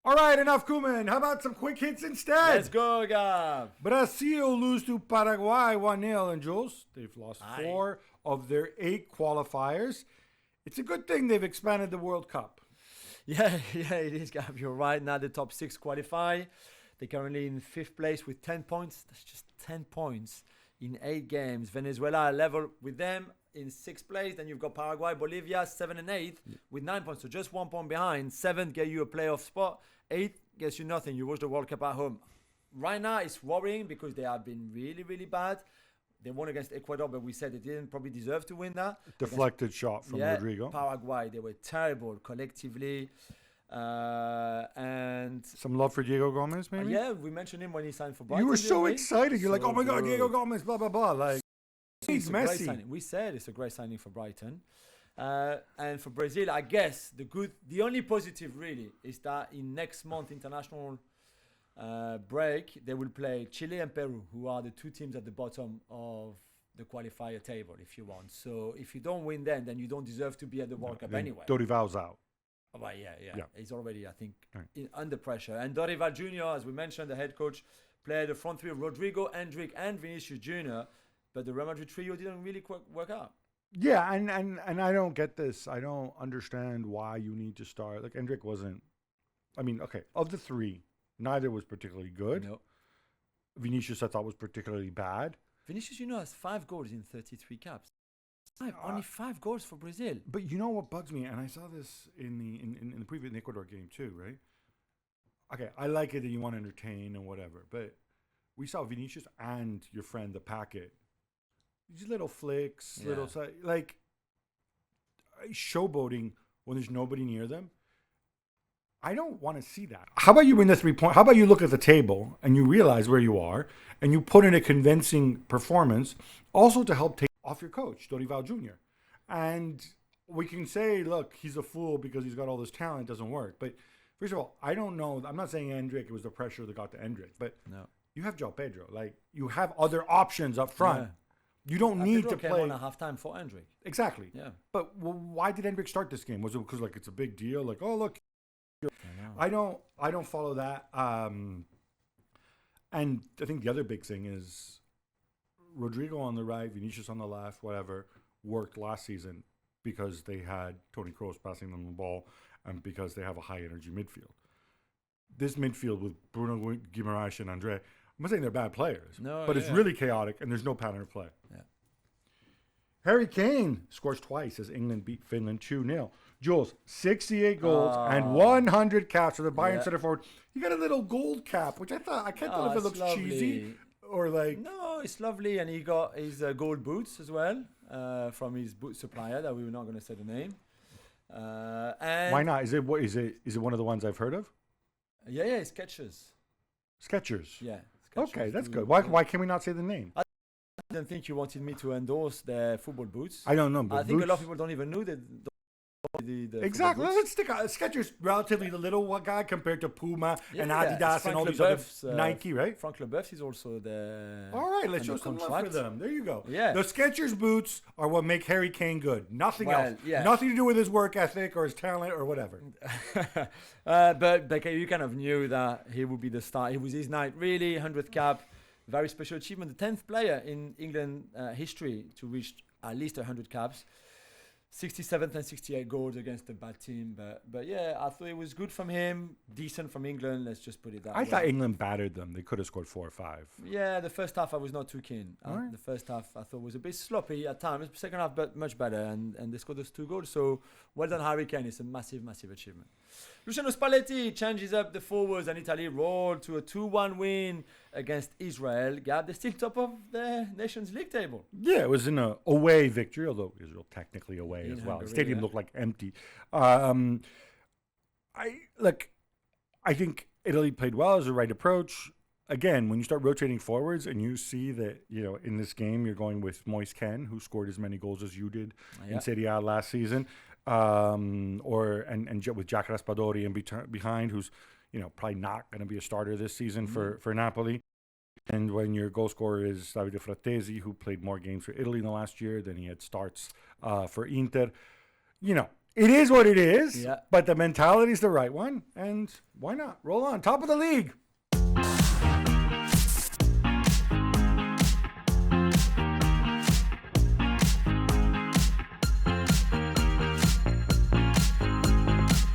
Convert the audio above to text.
All right, enough Kuman. How about some quick hits instead? Let's go, Gav. Brazil lose to Paraguay 1-0. And Jules, they've lost 4 of their 8 qualifiers. It's a good thing they've expanded the World Cup. Yeah, it is, Gav. You're right. Now the top 6 qualify. They're currently in 5th place with 10 points. That's just 10 points in 8 games. Venezuela level with them in 6th place. Then you've got Paraguay, Bolivia, 7th and 8th with 9 points. So just 1 point behind. 7th get you a playoff spot. 8th gets you nothing. You watch the World Cup at home. Right now it's worrying because they have been really, really bad. They won against Ecuador, but we said they didn't probably deserve to win that. Deflected shot from Rodrigo. Paraguay, they were terrible collectively. And some love for Diego Gomez, maybe? Yeah, we mentioned him when he signed for Brighton. You were so excited. You're like, oh my God, Diego Gomez, blah, blah, blah. Like, he's Messi. We said it's a great signing for Brighton. And for Brazil, I guess the only positive really is that in next month international break, they will play Chile and Peru, who are the 2 teams at the bottom of the qualifier table, if you want. So if you don't win then you don't deserve to be at the World Cup anyway. Dorival's out. Oh, but yeah. He's already, I think, under pressure. And Dorival Jr., as we mentioned, the head coach, played the front 3 of Rodrigo, Endrick, and Vinicius Jr., but the Real Madrid trio didn't really work out. Yeah, and I don't get this. I don't understand why you need to start. Like, Endrick wasn't... I mean, okay, of the 3, neither was particularly good. No. Vinicius, I thought, was particularly bad. Vinicius Jr. has 5 goals in 33 caps. Only 5 goals for Brazil. But you know what bugs me, and I saw this in the previous Ecuador game too, right? Okay, I like it that you want to entertain and whatever, but we saw Vinicius and your friend the Packet, these little flicks, like showboating when there's nobody near them. I don't want to see that. How about you win the 3 point? How about you look at the table and you realize where you are and you put in a convincing performance, also to help take off your coach, Dorival Jr. And we can say, look, he's a fool because he's got all this talent. It doesn't work. But first of all, I don't know. I'm not saying Endrick, it was the pressure that got to Endrick. But you have João Pedro. Like, you have other options up front. Yeah. You don't need Pedro to play. Came on at halftime for Endrick. Exactly. Yeah. But why did Endrick start this game? Was it because, like, it's a big deal? Like, oh, look. I don't follow that. And I think the other big thing is Rodrigo on the right, Vinicius on the left, whatever, worked last season because they had Toni Kroos passing them the ball and because they have a high-energy midfield. This midfield with Bruno Guimaraes and André, I'm not saying they're bad players, but it's really chaotic and there's no pattern of play. Yeah. Harry Kane scores twice as England beat Finland 2-0. Jules, 68 goals and 100 caps for the Bayern center forward. You got a little gold cap, which I can't tell if it looks cheesy or like... No, it's lovely. And he got his gold boots as well from his boot supplier that we were not going to say the name. And why not? Is it one of the ones I've heard of? Yeah, it's Skechers. Skechers? Yeah. Skechers. Okay, that's good. Why can we not say the name? I didn't think you wanted me to endorse their football boots. I don't know. But I think a lot of people don't even know that. The exactly. Let's stick out. Skechers relatively the little guy compared to Puma and Adidas and all these other Nike, right? Frank Leboeuf is also the. All right, let's show some love for them. There you go. Yeah. The Skechers boots are what make Harry Kane good. Nothing else. Yeah. Nothing to do with his work ethic or his talent or whatever. But you kind of knew that he would be the star. It was his night, really. 100th cap, very special achievement. The 10th player in England history to reach at least 100 caps. 67th and 68 goals against a bad team, but yeah, I thought it was good from him, decent from England. Let's just put it that way. I thought England battered them. They could have scored 4 or 5. Yeah, the first half I was not too keen. The first half I thought was a bit sloppy at times. Second half, but much better, and they scored those 2 goals. So well done, Harry Kane. It's a massive, massive achievement. Luciano Spalletti changes up the forwards, and Italy rolled to a 2-1 win against Israel. Gab, they're still top of the Nations League table. Yeah, it was an away victory, although Israel technically away as well. Hungary, the stadium looked like empty. I think Italy played well as the right approach. Again, when you start rotating forwards and you see that, in this game you're going with Moise Kean, who scored as many goals as you did in Serie A last season, and with Jack Raspadori behind, who's probably not going to be a starter this season for Napoli. And when your goal scorer is Davide Frattesi, who played more games for Italy in the last year than he had starts for Inter, it is what it is. Yeah. But the mentality is the right one, and why not roll on top of the league?